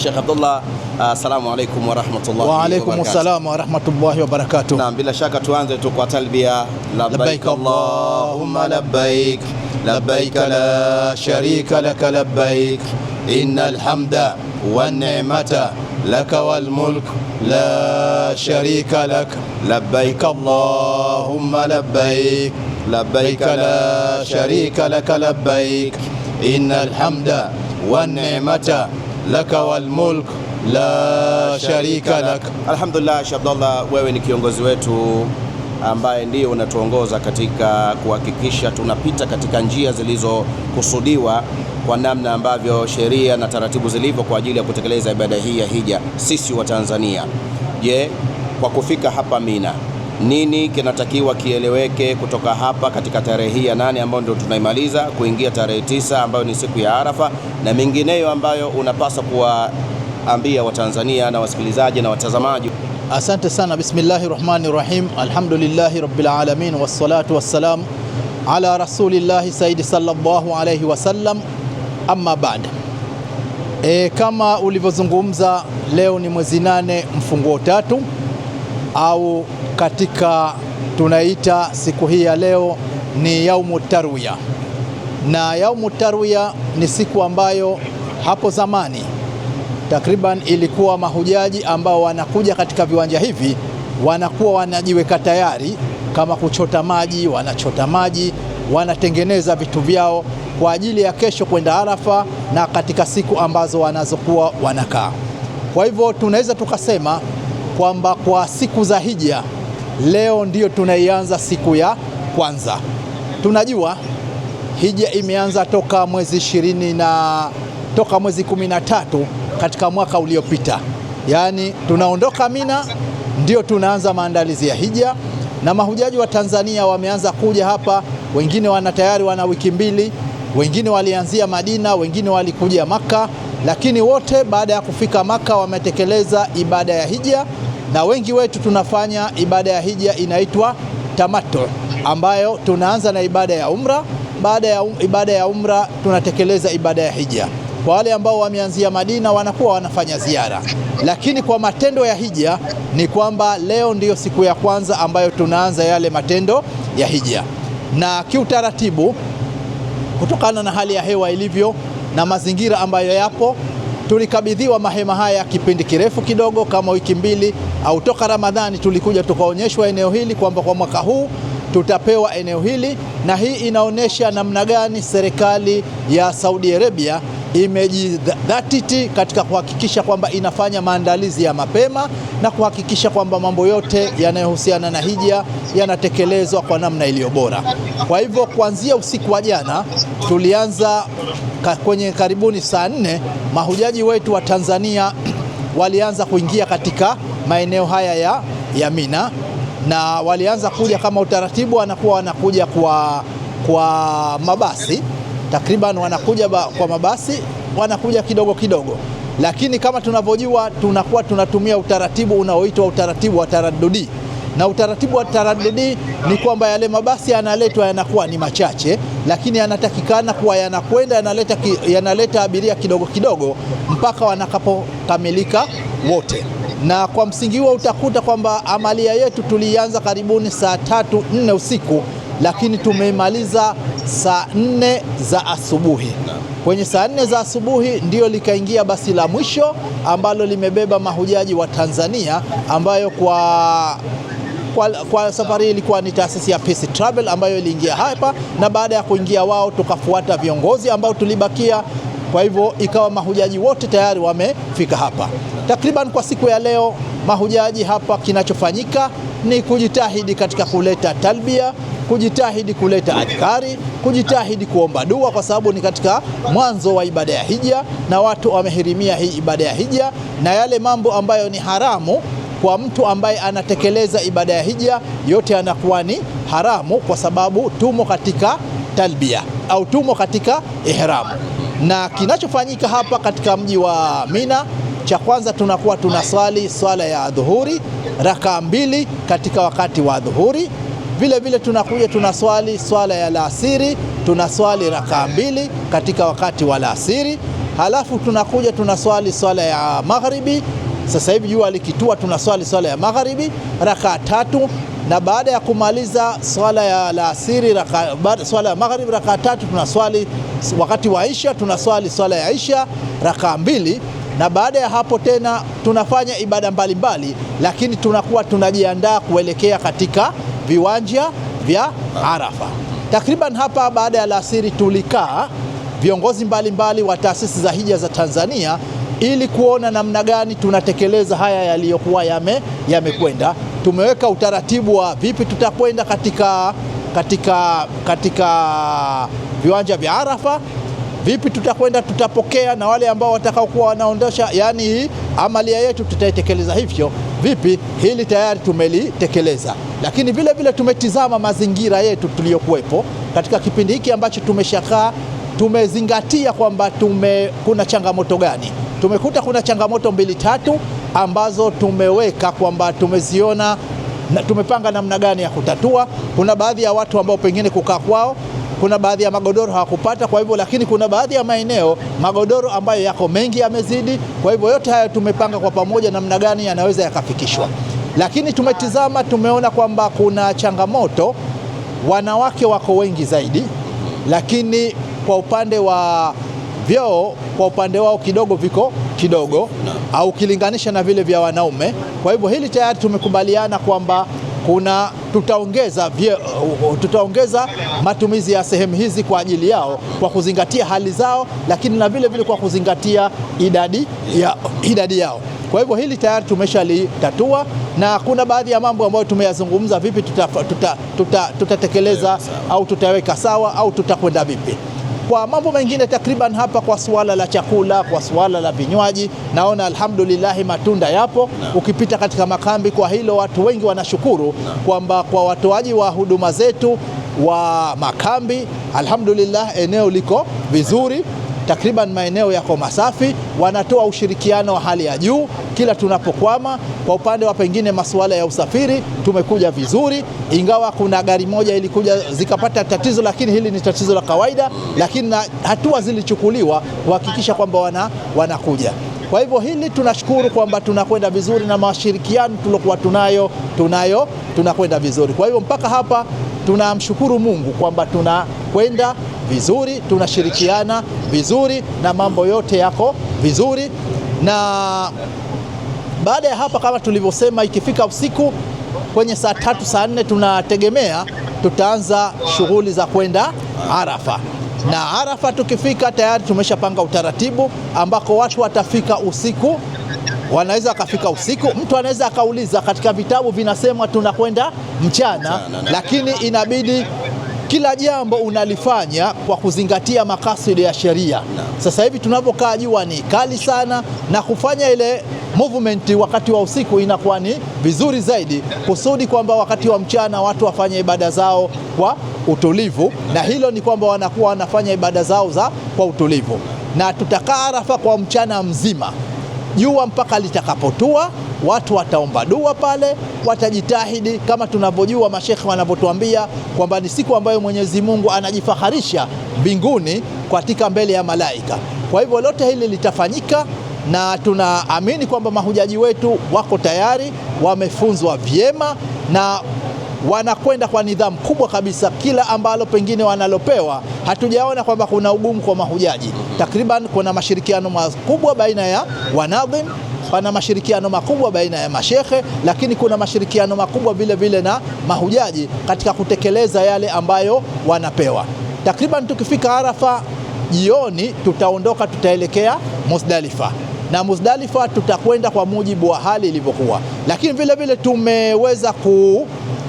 Sheikh Abdullah, assalamu alaykum wa rahmatullahi wa barakatuh. Wa alaykum assalam wa rahmatullahi wa barakatuh. Naam, bila shaka tuanze tu kwa talbia. Labbaik Allahumma labbaik, labbaik la sharika lak labbaik, innal hamda wan ni'mata laka wal mulk la sharika lak, labbaik Allahumma labbaik, labbaik la sharika lak labbaik, innal hamda wan ni'mata laka wal mulk la sharika lak. Alhamdulillah, Sheikh Abdullah, wewe ni kiongozi wetu ambaye ndiyo unatuongoza katika kuhakikisha tunapita katika njia zilizokusudiwa kwa namna ambavyo sheria na taratibu zilivyo kwa ajili ya kutekeleza ibada hii ya hija sisi wa Tanzania. Je, kwa kufika hapa Mina, nini kinatakiwa kieleweke kutoka hapa katika tarehe hii ya 8 ambayo ndio tunaimaliza kuingia tarehe 9 ambayo ni siku ya Arafa, na mengineyo ambayo unapaswa kuwaambia Watanzania na wasikilizaji na watazamaji? Asante sana. Bismillahirrahmanirrahim. Alhamdulillahi rabbil alamin, wassalatu wassalam ala rasulillahi sayyidi sallallahu alayhi wasallam. Amma baada, kama ulivyozungumza, leo ni mwezi 8 mfunguo 3, au katika tunaita siku hii ya leo ni yaumu tarwiya. Na yaumu tarwiya ni siku ambayo hapo zamani takriban ilikuwa mahujaji ambao wanakuja katika viwanja hivi wanakuwa wanajiweka tayari, kama kuchota maji, wanachota maji, wanatengeneza vitu vyao kwa ajili ya kesho kwenda Arafa na katika siku ambazo wanazokuwa wanakaa. Kwa hivyo tunaweza tukasema kwamba kwa siku za hija leo ndio tunaianza siku ya kwanza. Tunajua hija imeanza toka mwezi 13 katika mwaka uliopita. Yaani tunaondoka Mina ndio tunaanza maandalizi ya hija, na mahujaji wa Tanzania wameanza kuja hapa. Wengine tayari wana wiki 2, wengine walianzia Madina, wengine walikuja Maka, lakini wote baada ya kufika Maka wametekeleza ibada ya hija. Na wengi wetu tunafanya ibada ya hija inaitwa tamattu, ambayo tunaanza na ibada ya umra. Baada ya ibada ya umra tunatekeleza ibada ya hija. Kwa wale ambao wameanzia Madina wanakuwa wanafanya ziara, lakini kwa matendo ya hija ni kwamba leo ndiyo siku ya kwanza ambayo tunaanza yale matendo ya hija. Na kiutaratibu, kutokana na hali ya hewa ilivyo na mazingira ambayo yapo, tulikabidhiwa mahema haya kipindi kirefu kidogo, kama wiki 2 au toka Ramadhani tulikuja tukaonyeshwa eneo hili kwamba kwa mwaka huu tutapewa eneo hili. Na hii inaonyesha namna gani serikali ya Saudi Arabia imejidhatiti katika kuhakikisha kwamba inafanya maandalizi ya mapema na kuhakikisha kwamba mambo yote yanayohusiana na hija yanatekelezwa kwa namna iliyo bora. Kwa hivyo kuanzia usiku wa jana tulianza kwenye karibuni saa 4, mahujaji wetu wa Tanzania walianza kuingia katika maeneo haya ya Mina, na walianza kuja kama utaratibu, wanakuja kwa mabasi. Takriban wanakuja kwa mabasi, wanakuja kidogo kidogo, lakini kama tunavyojua tunakuwa tunatumia utaratibu unaoitwa utaratibu wa taraddudi. Na utaratibu wa taraddudi ni kwamba yale mabasi yanaletwa yanakuwa ni machache, lakini yanatakikana kuwa yanakwenda yanaleta abiria kidogo kidogo mpaka wanakapokamilika wote. Na kwa msingi huo utakuta kwamba amalia yetu tulianza karibuni saa 3-4 usiku, lakini tumemaliza saa 4 za asubuhi. Kwenye saa 4 za asubuhi ndio likaingia basi la mwisho ambalo limebeba mahujaji wa Tanzania, ambayo kwa safari ilikuwa ni taasisi ya Peace Travel ambayo iliingia hapa, na baada ya kuingia wao tukafuata viongozi ambao tulibakia. Kwa hivyo ikawa mahujaji wote tayari wamefika hapa. Takriban kwa siku ya leo mahujaji hapa, kinachofanyika ni kujitahidi katika kuleta talbia, kujitahidi kuleta adhkari, kujitahidi kuomba dua, kwa sababu ni katika mwanzo wa ibada ya hija na watu wamehirimia hii ibada ya hija. Na yale mambo ambayo ni haramu kwa mtu ambaye anatekeleza ibada ya hija, yote yanakuwa ni haramu kwa sababu tumo katika talbia au tumo katika ihramu. Na kinachofanyika hapa katika mji wa Mina, cha kwanza tunakuwa tunaswali swala ya dhuhuri rakaa 2 katika wakati wa dhuhuri. Vile vile tunakuja tunaswali swala ya alasiri, tunaswali rakaa 2 katika wakati wa alasiri. halafu tunakuja tunaswali swala ya magharibi. Sasa hivi jua likitua tunaswali swala ya magharibi rakaa 3, na baada ya kumaliza swala ya alasiri swala ya magharibi rakaa 3 tunaswali wakati wa Isha, tunaswali swala ya Isha rakaa 2, na baada ya hapo tena tunafanya ibada mbalimbali, lakini tunakuwa tunajiandaa kuelekea katika viwanja vya Arafa. Takriban hapa baada ya alasiri tulikaa viongozi mbalimbali wa taasisi za hija za Tanzania ili kuona namna gani tunatekeleza haya yaliyokuwa yamekwenda. Tumeweka utaratibu wa vipi tutakwenda katika viwanja vya Arafa, vipi tutakwenda tutapokea, na wale ambao watakaokuwa wanaondosha, yani amalia yetu tutaitekeleza hivyo vipi. Hili tayari tumelitekeleza, lakini vile vile tumetizama mazingira yetu tuliyokuwepo katika kipindi hiki ambacho tumeshakaa. Tumezingatia kwamba kuna changamoto gani. Tumekuta kuna changamoto 2-3 ambazo tumeweka kwamba tumeziona na tumepanga namna gani ya kutatua. Kuna baadhi ya watu ambao pengine kukaa kwao, kuna baadhi ya magodoro hawakupata, kwa hivyo, lakini kuna baadhi ya maeneo magodoro ambayo yako mengi yamezidi. Kwa hivyo yote haya tumepanga kwa pamoja namna gani yanaweza yakafikishwa, lakini tumetizama, tumeona kwamba kuna changamoto, wanawake wako wengi zaidi, lakini kwa upande wa vyoo, kwa upande wao viko kidogo au kilinganisha na vile vya wanaume. Kwa hivyo hili tayari tumekubaliana kwamba tutaongeza matumizi ya sehemu hizi kwa ajili yao, kwa kuzingatia hali zao, lakini na vile vile kwa kuzingatia idadi yao. Kwa hivyo hili tayari tumeshalitatua, na kuna baadhi ya mambo ambayo tumeyazungumza, vipi tutatekeleza au tutaweka sawa au tutakwenda vipi. Kwa mambo mengine takriban hapa, kwa suala la chakula, kwa suala la vinywaji, naona alhamdulillah matunda yapo. Ukipita katika makambi, kwa hilo watu wengi wanashukuru kwamba kwa watoaji wa huduma zetu wa makambi, alhamdulillah eneo liko vizuri, takriban maeneo yako masafi, wanatoa ushirikiano wa hali ya juu kila tunapokwama. Kwa upande wa pengine masuala ya usafiri tumekuja vizuri, ingawa kuna gari moja ilikuja zikapata tatizo, lakini hili ni tatizo la kawaida, lakini hatua zilichukuliwa kuhakikisha kwamba wanakuja. Kwa hivyo hili tunashukuru kwamba tunakwenda vizuri, na mashirikiano tuliokuwa tunakwenda vizuri. Kwa hivyo mpaka hapa tunamshukuru Mungu kwamba tunakwenda vizuri, tunashirikiana vizuri na mambo yote yako vizuri. Na baada ya hapa, kama tulivyosema, ikifika usiku kwenye saa 3 saa 4 tunategemea tutaanza shughuli za kwenda Arafa. Na Arafa tukifika, tayari tumeshapanga utaratibu ambako watu watafika usiku, wanaweza akafika usiku. Mtu anaweza akauliza, katika vitabu vinasema tunakwenda mchana, lakini inabidi kila jambo unalifanya kwa kuzingatia makasidi ya sheria. Sasa hivi tunapokaa jua ni kali sana, na kufanya ile movement wakati wa usiku inakuwa ni vizuri zaidi, kusudi kwamba wakati wa mchana watu wafanye ibada zao kwa utulivu, na hilo ni kwamba wanakuwa wanafanya ibada zao kwa utulivu. Na tutakaa Arafa kwa mchana mzima, jua mpaka litakapotua. Watu wataomba dua pale, watajitahidi kama tunavyojua mashekhe wanavyotuambia kwamba ni siku ambayo Mwenyezi Mungu anajifaharisha mbinguni katika mbele ya malaika. Kwa hivyo lote hili litafanyika, na tunaamini kwamba mahujaji wetu wako tayari, wamefunzwa vyema na wanakwenda kwa nidhamu kubwa kabisa. Kila ambalo pengine wanalopewa, hatujaona kwamba kuna ugumu kwa mahujaji. Takriban kuna mashirikiano makubwa baina ya wanadhim, pana mashirikiano makubwa baina ya mashekhe, lakini kuna mashirikiano makubwa vile vile na mahujaji katika kutekeleza yale ambayo wanapewa. Takriban tukifika Arafa jioni, tutaondoka tutaelekea Muzdalifa, na Muzdalifa tutakwenda kwa mujibu wa hali ilivyokuwa, lakini vile vile tumeweza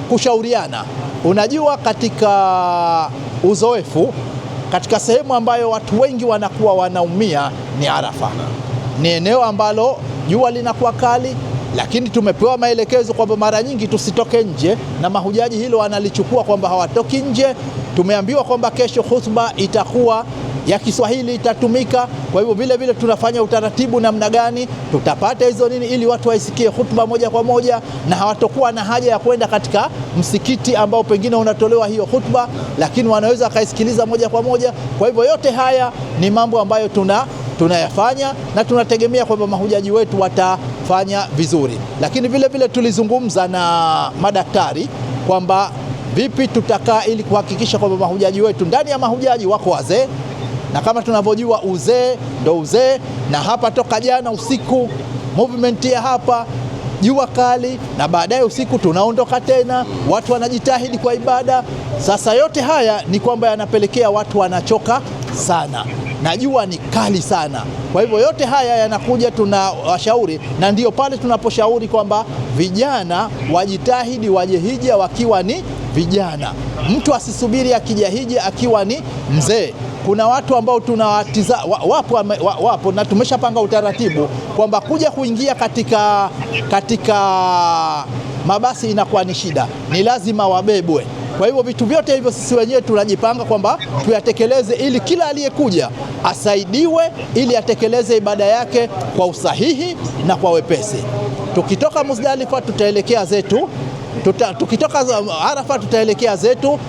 kushauriana. Unajua, katika uzoefu, katika sehemu ambayo watu wengi wanakuwa wanaumia ni Arafa. Ni eneo ambalo jua linakuwa kali, lakini tumepewa maelekezo kwamba mara nyingi tusitoke nje, na mahujaji hilo wanalichukua kwamba hawatoki nje. Tumeambiwa kwamba kesho khutba itakuwa ya Kiswahili itatumika. Kwa hivyo vile vile tunafanya utaratibu namna gani tutapata hizo nini, ili watu waisikie khutba moja kwa moja, na hawatokuwa na haja ya kwenda katika msikiti ambao pengine unatolewa hiyo khutba, lakini wanaweza kaisikiliza moja kwa moja. Kwa hivyo yote haya ni mambo ambayo tunayafanya na tunategemea kwamba mahujaji wetu watafanya vizuri. Lakini vile vile tulizungumza na madaktari kwamba vipi tutakaa ili kuhakikisha kwamba mahujaji wetu, ndani ya mahujaji wako wazee, na kama tunavyojua uzee ndo uzee, na hapa toka jana usiku movement ya hapa jua kali, na baadaye usiku tunaondoka tena, watu wanajitahidi kwa ibada. Sasa yote haya ni kwamba yanapelekea watu wanachoka sana na jua ni kali sana. Kwa hivyo yote haya yanakuja, tunawashauri, na ndio pale tunaposhauri kwamba vijana wajitahidi waje hija wakiwa ni vijana. Mtu asisubiri akija hija akiwa ni mzee. Kuna watu ambao tunawatiza wapo na tumeshapanga utaratibu kwamba kuja kuingia katika mabasi inakuwa ni shida, ni lazima wabebwe. Kwa hivyo vitu vyote hivyo sisi wenyewe tunajipanga kwamba tuyatekeleze ili kila aliyekuja asaidiwe ili atekeleze ibada yake kwa usahihi na kwa wepesi. Tukitoka Muzdalifa tutaelekea zetu, tukitoka Arafa tutaelekea zetu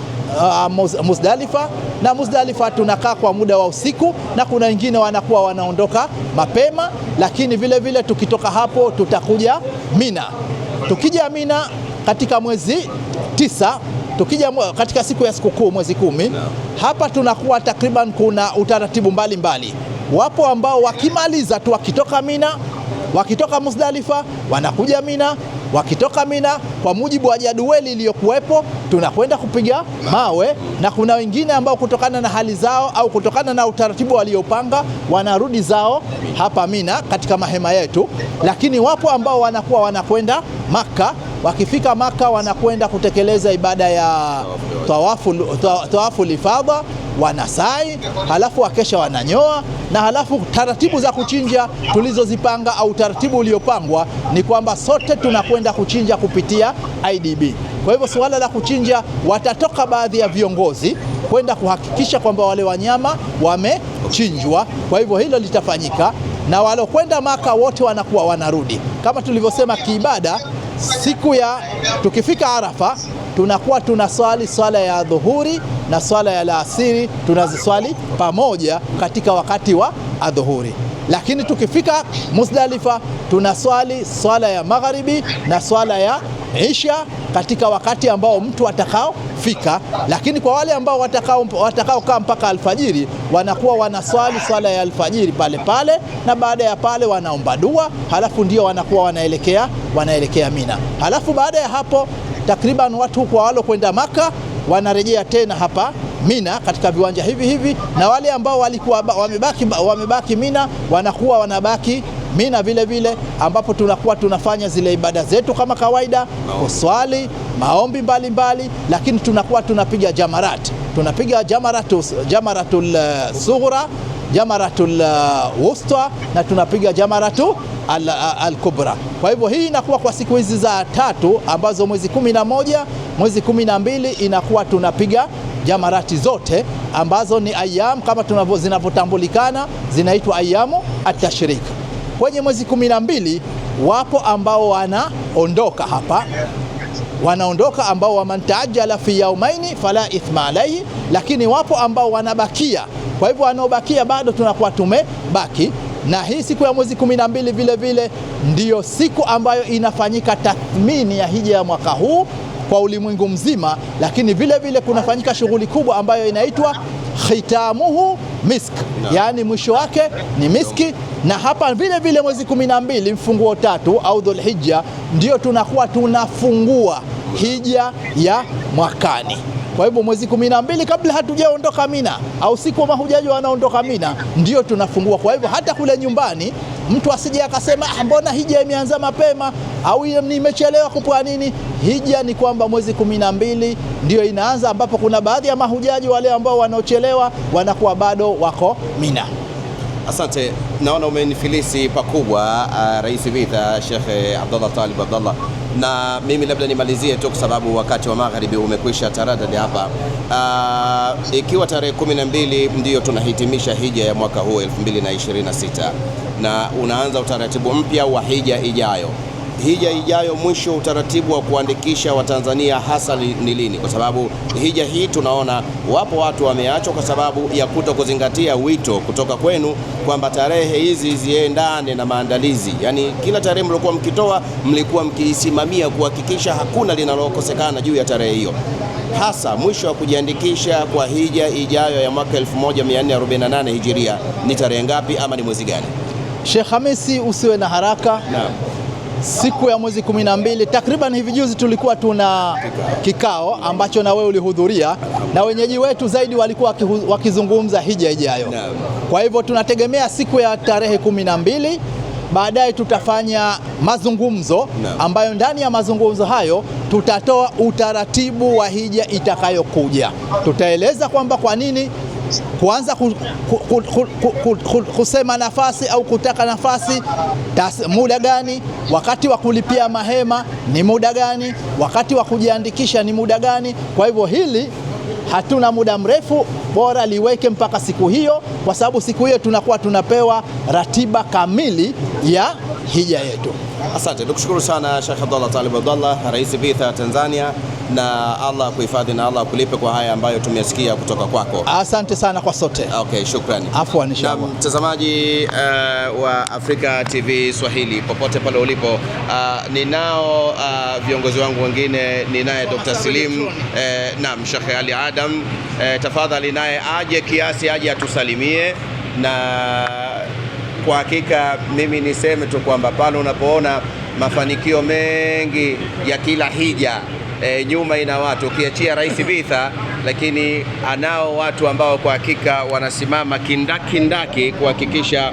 Muzdalifa, na Muzdalifa tunakaa kwa muda wa usiku, na kuna wengine wanakuwa wanaondoka mapema. Lakini vile vile tukitoka hapo tutakuja Mina. Tukija Mina katika mwezi 9, tukija katika siku ya sikukuu mwezi 10, hapa tunakuwa takriban, kuna utaratibu mbalimbali. Wapo ambao wakimaliza tu, wakitoka Mina, wakitoka Muzdalifa wanakuja Mina, wakitoka Mina kwa mujibu wa jadwali iliyokuwepo tunakwenda kupiga mawe, na kuna wengine ambao kutokana na hali zao au kutokana na utaratibu waliopanga wanarudi zao hapa Mina katika mahema yetu. Lakini wapo ambao wanakuwa wanakwenda Maka, wakifika Maka wanakwenda kutekeleza ibada ya tawafu lifadha, wanasai, halafu wakesha wananyoa, na halafu taratibu za kuchinja tulizozipanga au taratibu uliopangwa ni kwamba sote tunakwenda kuchinja kupitia IDB. Kwa hivyo suala la kuchinja, watatoka baadhi ya viongozi kwenda kuhakikisha kwamba wale wanyama wamechinjwa. Kwa hivyo hilo litafanyika, na walokwenda Maka wote wanakuwa wanarudi kama tulivyosema kiibada. Siku ya tukifika Arafa tunakuwa tunaswali swala ya dhuhuri na swala ya alasiri, tunaziswali pamoja katika wakati wa adhuhuri. Lakini tukifika Muzdalifa tunaswali swala ya magharibi na swala ya isha katika wakati ambao mtu atakaofika. Lakini kwa wale ambao watakaokaa mpaka alfajiri wanakuwa wanaswali swala ya alfajiri pale pale, na baada ya pale wanaomba dua, halafu ndio wanakuwa wanaelekea Mina. Halafu baada ya hapo takriban watu kwa walo kwenda Maka wanarejea tena hapa Mina katika viwanja hivi, na wale ambao walikuwa wamebaki Mina wanakuwa wanabaki Mina vile vile, ambapo tunakuwa tunafanya zile ibada zetu kama kawaida, kuswali, maombi mbalimbali. Lakini tunakuwa tunapiga jamarat, tunapiga jamaratul sughra, jamaratul wusta, na tunapiga jamaratu al-kubra. Kwa hivyo hii inakuwa kwa siku hizi za tatu ambazo mwezi 11, mwezi 12 inakuwa tunapiga jamarati zote ambazo ni ayyam kama zinavyotambulikana, zinaitwa ayyamu at-tashrik. Kwenye mwezi 12 wapo ambao wanaondoka hapa, wanaondoka ambao waman taajjala fi yawmaini fala ithma alayhi, lakini wapo ambao wanabakia. Kwa hivyo wanaobakia bado tunakuwa tumebaki, na hii siku ya mwezi 12 vile vile ndiyo siku ambayo inafanyika tathmini ya hija ya mwaka huu kwa ulimwengu mzima. Lakini vile vile kunafanyika shughuli kubwa ambayo inaitwa khitamuhu misk, yani mwisho wake ni miski. Na hapa vile vile mwezi 12 mfunguo 3 au Dhulhijja ndio tunakuwa tunafungua hija ya mwakani. Kwa hivyo mwezi 12 kabla hatujaondoka Mina au siku mahujaji wanaondoka Mina ndio tunafungua. Kwa hivyo hata kule nyumbani mtu asije akasema mbona hija imeanza mapema au nimechelewa kupwa nini. Hija ni kwamba mwezi 12 ndio inaanza, ambapo kuna baadhi ya mahujaji wale ambao wanaochelewa wanakuwa bado wako Mina. Asante, naona umenifilisi pakubwa Rais Vitha Sheikh Abdallah Talib Abdallah, na mimi labda nimalizie tu kwa sababu wakati wa magharibi umekwisha taradadi hapa. Ikiwa tarehe 12 ndio tunahitimisha hija ya mwaka huu 2026 na unaanza utaratibu mpya wa hija ijayo, hija ijayo mwisho utaratibu wa kuandikisha Watanzania hasa ni lini? Kwa sababu hija hii tunaona wapo watu wameachwa kwa sababu ya kuto kuzingatia wito kutoka kwenu kwamba tarehe hizi ziendane na maandalizi. Yani kila tarehe mlikuwa mkitoa, mlikuwa mkiisimamia kuhakikisha hakuna linalokosekana juu ya tarehe hiyo. Hasa mwisho wa kujiandikisha kwa hija ijayo ya mwaka 1448 Hijiria ni tarehe ngapi ama ni mwezi gani? Sheikh Hamisi, usiwe na haraka. Naam. Siku ya mwezi 12 takriban hivi juzi tulikuwa tuna kikao ambacho na wewe ulihudhuria, na wenyeji wetu zaidi walikuwa wakizungumza hija ijayo. Kwa hivyo tunategemea siku ya tarehe 12 baadaye tutafanya mazungumzo ambayo ndani ya mazungumzo hayo tutatoa utaratibu wa hija itakayokuja. Tutaeleza kwamba kwa nini kuanza kusema nafasi au kutaka nafasi, muda gani, wakati wa kulipia mahema ni muda gani, wakati wa kujiandikisha ni muda gani. Kwa hivyo hili hatuna muda mrefu, bora liweke mpaka siku hiyo, kwa sababu siku hiyo tunakuwa tunapewa ratiba kamili ya hija yetu. Asante, tukushukuru sana Sheikh Abdallah Talib Abdallah, Rais Bitha Tanzania, na Allah kuhifadhi na Allah kulipe kwa haya ambayo tumesikia kutoka kwako. Asante sana kwa sote. Okay, shukrani. Afwan inshallah. Na mtazamaji wa Africa TV Swahili popote pale ulipo, ninao viongozi wangu wengine, ninaye Dr. Salim, naam, Sheikh Ali Adam, tafadhali naye aje kiasi aje atusalimie. Na kwa hakika mimi niseme tu kwamba pale unapoona mafanikio mengi ya kila hija, nyuma ina watu, ukiachia Rais Bitha, lakini anao watu ambao kwa hakika wanasimama kindaki kuhakikisha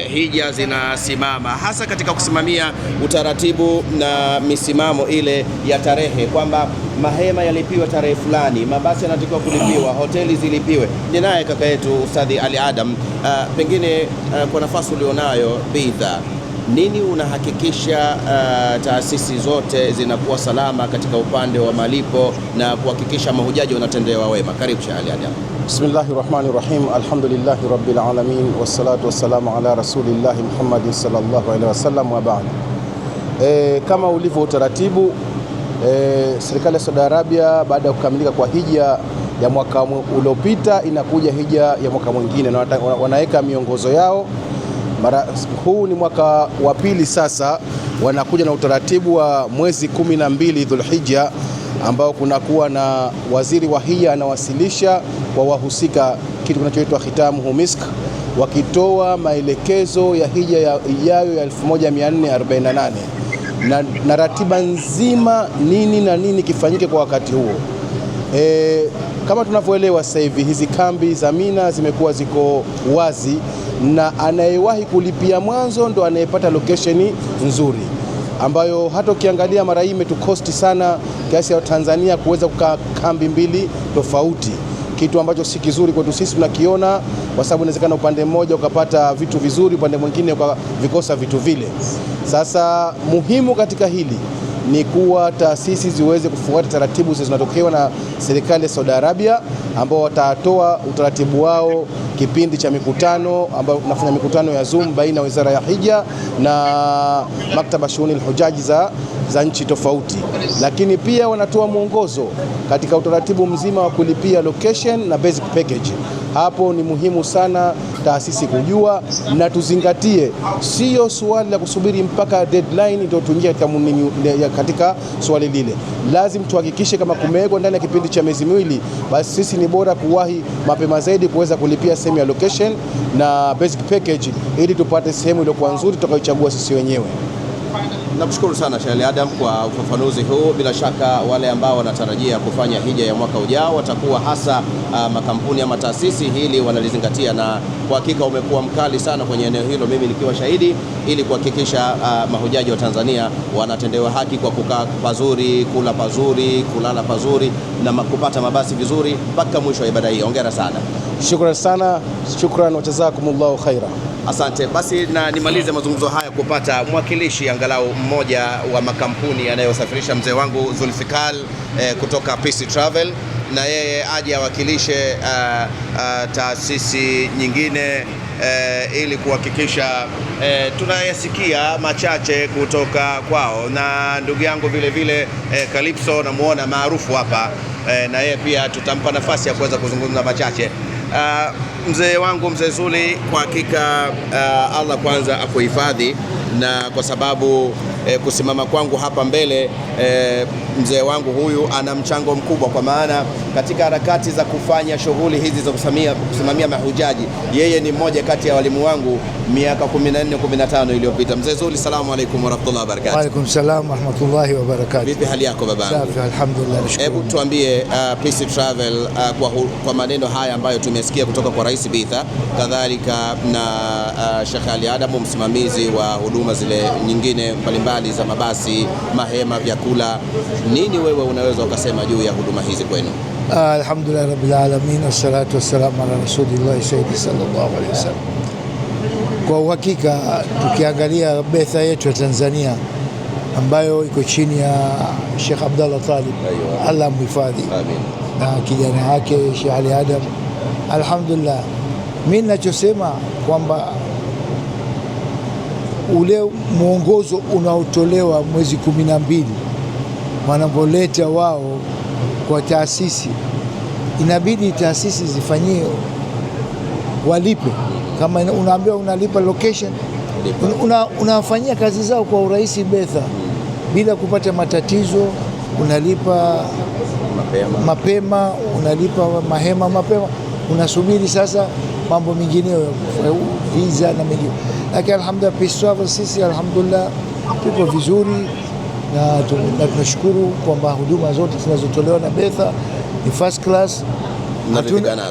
hija zinasimama, hasa katika kusimamia utaratibu na misimamo ile ya tarehe, kwamba mahema yalipiwe tarehe fulani, mabasi yanatakiwa kulipiwa, hoteli zilipiwe. Ninaye kaka yetu Ustadhi Ali Adam, pengine kwa nafasi ulionayo Bitha, nini unahakikisha taasisi zote zinakuwa salama katika upande wa malipo na kuhakikisha mahujaji wanatendewa wema? Karibu Sheikh Ali Adam. Bismillahirrahmanirrahim. Alhamdulillahi rabbil alamin wassalatu wassalamu ala rasulillahi Muhammadin sallallahu alaihi wasallam wa ba'd. Kama ulivyo utaratibu, serikali ya Saudi Arabia baada ya kukamilika kwa hija ya mwaka uliopita inakuja hija ya mwaka mwingine, na wanaweka miongozo yao. Huu ni mwaka wa pili sasa, wanakuja na utaratibu wa mwezi 12 Dhulhijja, ambao kunakuwa na waziri wa hija anawasilisha kwa wahusika kitu kinachoitwa khitamuhu misk, wakitoa maelekezo ya hija ijayo ya 1448 na ratiba nzima, nini na nini kifanyike kwa wakati huo. Kama tunavyoelewa sasa hivi hizi kambi za Mina zimekuwa ziko wazi, na anayewahi kulipia mwanzo ndo anayepata location nzuri, ambayo hata ukiangalia mara hii imetukosti sana kiasi ya Tanzania kuweza kukaa kambi mbili tofauti, kitu ambacho si kizuri kwetu sisi tunakiona, kwa sababu inawezekana upande mmoja ukapata vitu vizuri, upande mwingine ukavikosa vitu vile. Sasa muhimu katika hili ni kuwa taasisi ziweze kufuata taratibu zinatokewa na serikali ya Saudi Arabia, ambao watatoa utaratibu wao kipindi cha mikutano, ambao tunafanya mikutano ya Zoom baina ya Wizara ya Hija na Maktaba Shughuli al-Hujaji za nchi tofauti, lakini pia wanatoa mwongozo katika utaratibu mzima wa kulipia location na basic package. Hapo ni muhimu sana taasisi kujua na tuzingatie, sio swali la kusubiri mpaka deadline ndio tuingie katika swali lile. Lazima tuhakikishe kama kumewekwa ndani ya kipindi cha miezi miwili, basi sisi ni bora kuwahi mapema zaidi kuweza kulipia sehemu ya location na basic package, ili tupate sehemu iliyokuwa nzuri tutakayochagua sisi wenyewe. Nakushukuru sana Sheikh Ali Adam kwa ufafanuzi huu. Bila shaka wale ambao wanatarajia kufanya hija ya mwaka ujao watakuwa hasa makampuni ama taasisi hili wanalizingatia, na kwa hakika umekuwa mkali sana kwenye eneo hilo, mimi nikiwa shahidi, ili kuhakikisha mahujaji wa Tanzania wanatendewa haki kwa kukaa pazuri, kula pazuri, kulala pazuri na kupata mabasi vizuri mpaka mwisho wa ibada hii. Hongera sana. Shukran sana, shukran wa jazakumullahu khaira. Asante. Basi na nimalize mazungumzo haya kupata mwakilishi angalau mmoja wa makampuni yanayosafirisha mzee wangu Zulfikar kutoka PC Travel, na yeye aje awakilishe taasisi nyingine ili kuhakikisha tunayasikia machache kutoka kwao. Na ndugu yangu vile vile Calypso namuona maarufu hapa, na yeye pia tutampa nafasi ya kuweza kuzungumza machache. Mzee wangu, mzee Zuli, kwa hakika Allah kwanza akuhifadhi, na kwa sababu kusimama kwangu hapa mbele mzee wangu huyu ana mchango mkubwa, kwa maana katika harakati za kufanya shughuli hizi za kusimamia mahujaji, yeye ni mmoja kati ya walimu wangu miaka 14-15 iliyopita. Mzee Zuli, salamu alaykum wa rahmatullahi wa barakatuh. Wa alaykum salam wa rahmatullahi wa barakatuh. Vipi hali yako baba? Safi, alhamdulillah. Hebu tuambie Peace Travel kwa maneno haya ambayo tumesikia kutoka kwa Rais Bitha, kadhalika na Sheikh Ali Adamu, msimamizi wa huduma zile nyingine mbalimbali za mabasi, mahema, vyakula, nini wewe unaweza ukasema juu ya huduma hizi kwenu? Alhamdulillah rabbil alamin, wassalatu wassalamu ala rasulillah sayyidi sallallahu alaihi wasallam. Kwa uhakika tukiangalia Betha yetu ya Tanzania ambayo iko chini ya Sheikh Abdallah Talib, Allah mhifadhi, na kijana wake Sheikh Ali Adam, alhamdulillah, mimi ninachosema kwamba ule mwongozo unaotolewa mwezi 12 wanapoleta wao kwa taasisi, inabidi taasisi zifanyie walipe. Kama unaambiwa unalipa location, unafanyia kazi zao kwa urahisi Betha bila kupata matatizo. Unalipa mapema, unalipa mahema mapema, unasubiri sasa mambo mengineyo, visa na mengine. Lakini alhamdulillah Peace Travel sisi alhamdulillah tuko vizuri, na tunashukuru kwamba huduma zote zinazotolewa na Betha ni first class.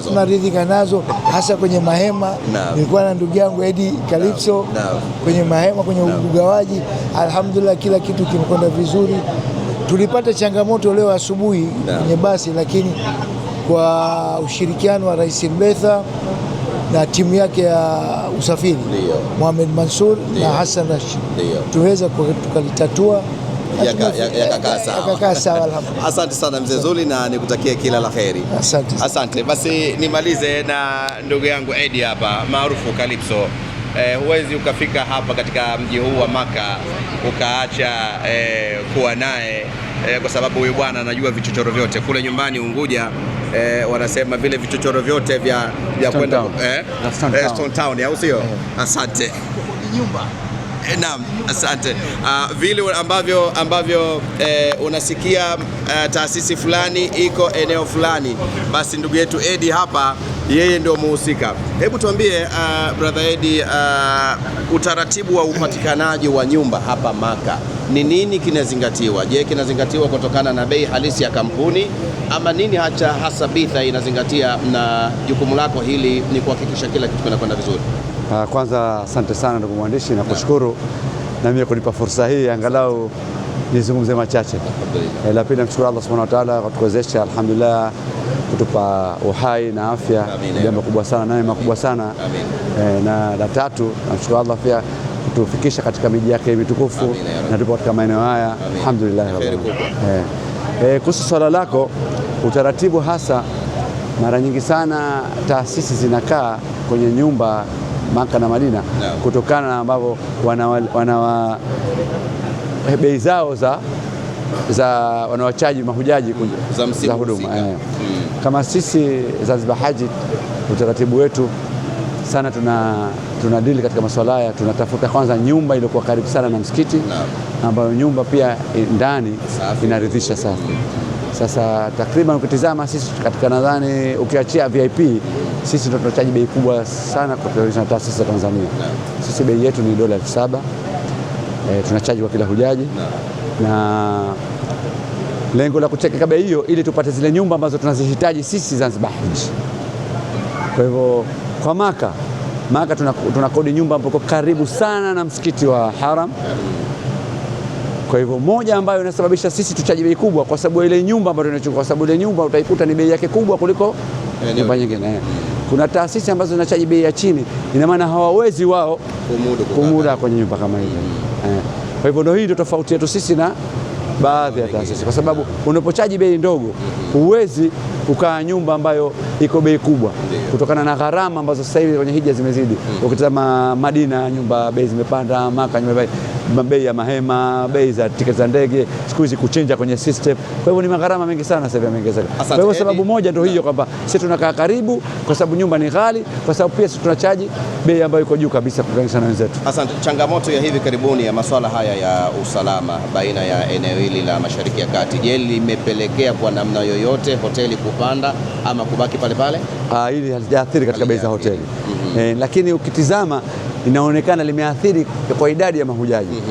Tunaridhika nazo hasa kwenye mahema. Nilikuwa na ndugu yangu Eddie Calypso kwenye mahema, kwenye ugawaji, alhamdulillah kila kitu kimekwenda vizuri. Tulipata changamoto leo asubuhi kwenye basi, lakini kwa ushirikiano wa Rais Betha na timu yake ya usafiri Mohamed Mansour na Hassan Rashid tuweza tukalitatua yakakaa sawa. Asante sana mzee Zuli, na nikutakie kila la kheri. Asante. Basi nimalize na ndugu yangu Eddie hapa maarufu Calypso. Huwezi ukafika hapa katika mji huu wa Maka ukaacha kuwa naye, kwa sababu huyu bwana anajua vichochoro vyote. Kule nyumbani Unguja wanasema vile vichochoro vyote vya kwenda Stone Town, au sio? Asante. Nyumba. Naam, asante. Vile ambavyo unasikia taasisi fulani iko eneo fulani, basi ndugu yetu Eddie hapa yeye ndio muhusika. Hebu tuambie brother Eddie, utaratibu wa upatikanaji wa nyumba hapa Maka ni nini kinazingatiwa? Je, kinazingatiwa kutokana na bei halisi ya kampuni ama nini hasa Betha inazingatia, na jukumu lako hili ni kuhakikisha kila kitu kinakwenda vizuri? Kwanza asante sana ndugu mwandishi, na kushukuru na mimi kunipa fursa hii angalau nizungumze machache. La pili, namshukuru Allah subhanahu wa ta'ala kwa kutuwezesha alhamdulillah kutupa uhai na afya, jambo kubwa sana na neema kubwa sana. Na la tatu, namshukuru Allah pia kutufikisha katika miji yake mitukufu na tupo katika maeneo haya alhamdulillah. Kuhusu swala lako, utaratibu hasa, mara nyingi sana taasisi zinakaa kwenye nyumba Maka na Madina kutokana na ambavyo wana bei zao za wanawachaji mahujaji za huduma. Kama sisi Zanzibar Haji, utaratibu wetu sana tuna deal katika masuala haya, tunatafuta kwanza nyumba iliyokuwa karibu sana na msikiti, ambayo nyumba pia ndani inaridhisha safi. Sasa takriban ukitizama sisi katika, nadhani ukiachia VIP, sisi ndio tunachaji bei kubwa sana kwa taasisi za Tanzania. Sisi bei yetu ni dola 7,000 tunachaji kwa kila hujaji, na lengo la kucheka bei hiyo ili tupate zile nyumba ambazo tunazihitaji sisi Zanzibar Haji. Kwa hivyo kwa Maka tuna kodi nyumba ambapo karibu sana na msikiti wa Haram. Kwa hivyo moja ambayo inasababisha sisi tuchaji bei kubwa, kwa sababu ile nyumba ambayo tunachukua, kwa sababu ile nyumba utaikuta ni bei yake kubwa kuliko nyumba nyingine. Kuna taasisi ambazo zinachaji bei ya chini, ina maana hawawezi wao kumuda kwenye nyumba kama hiyo. Kwa hivyo ndio tofauti yetu sisi na baadhi ya taasisi, kwa sababu unapochaji bei ndogo huwezi kukaa nyumba ambayo iko bei kubwa. kutokana na gharama ambazo sasa hivi kwenye hija zimezidi. Ukitazama Madina nyumba bei zimepanda, Maka nyumba bei ya mahema, bei za tiketi za ndege, siku hizi kuchinja kwenye system. Kwa hivyo ni magharama mengi sana sasa hivi yameongezeka. Kwa hivyo sababu moja ndio hiyo kwamba sisi tunakaa karibu kwa sababu nyumba ni ghali, kwa sababu pia sisi tunachaji bei ambayo iko juu kabisa kulinganisha na wenzetu. Asante. Changamoto ya hivi karibuni ya masuala haya ya usalama baina ya eneo hili la Mashariki ya Kati, je, limepelekea kwa namna yoyote hoteli kupanda ama kubaki pale pale? Hili halijaathiri katika bei za hoteli. Lakini ukitizama inaonekana limeathiri kwa idadi ya mahujaji.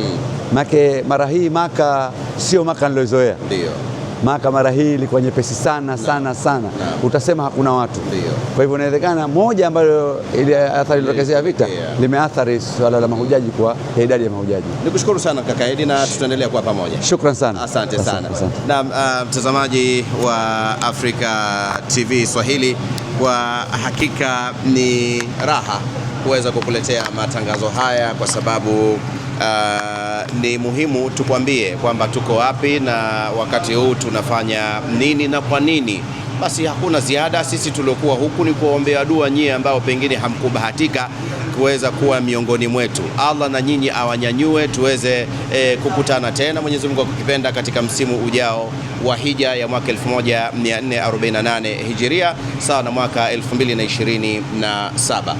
Make mara hii Maka sio Maka nilozoea. Ndio. Maka mara hii ilikuwa nyepesi sana sana sana. Utasema hakuna watu. Ndio. Kwa hivyo inawezekana moja ambayo ile athari iliyokezea vita limeathiri swala la mahujaji kwa idadi ya mahujaji. Nikushukuru sana kaka Edi na tutaendelea kuwa pamoja. Shukran sana. Asante sana. Na mtazamaji wa Africa TV Swahili, kwa hakika ni raha kuweza kukuletea matangazo haya kwa sababu ni muhimu tukwambie kwamba tuko wapi na wakati huu tunafanya nini na kwa nini. Basi hakuna ziada, sisi tuliokuwa huku ni kuombea dua nyie ambao pengine hamkubahatika kuweza kuwa miongoni mwetu. Allah na nyinyi awanyanyue tuweze kukutana tena Mwenyezi Mungu akipenda katika msimu ujao wa hija ya mwaka 1448 Hijiria sawa na mwaka 2027.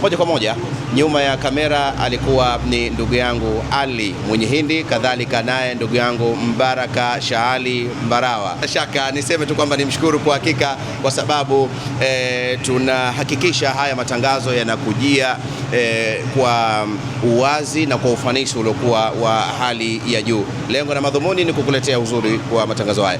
Moja kwa moja nyuma ya kamera alikuwa ni ndugu yangu Ali Mwenyehindi, kadhalika naye ndugu yangu Mbaraka Shaali Mbarawa. Shaka niseme tu kwamba nimshukuru kwa hakika kwa sababu tunahakikisha haya matangazo yanakujia kwa uwazi na kwa ufanisi uliokuwa wa hali ya juu. Lengo na madhumuni ni kukuletea uzuri wa matangazo haya.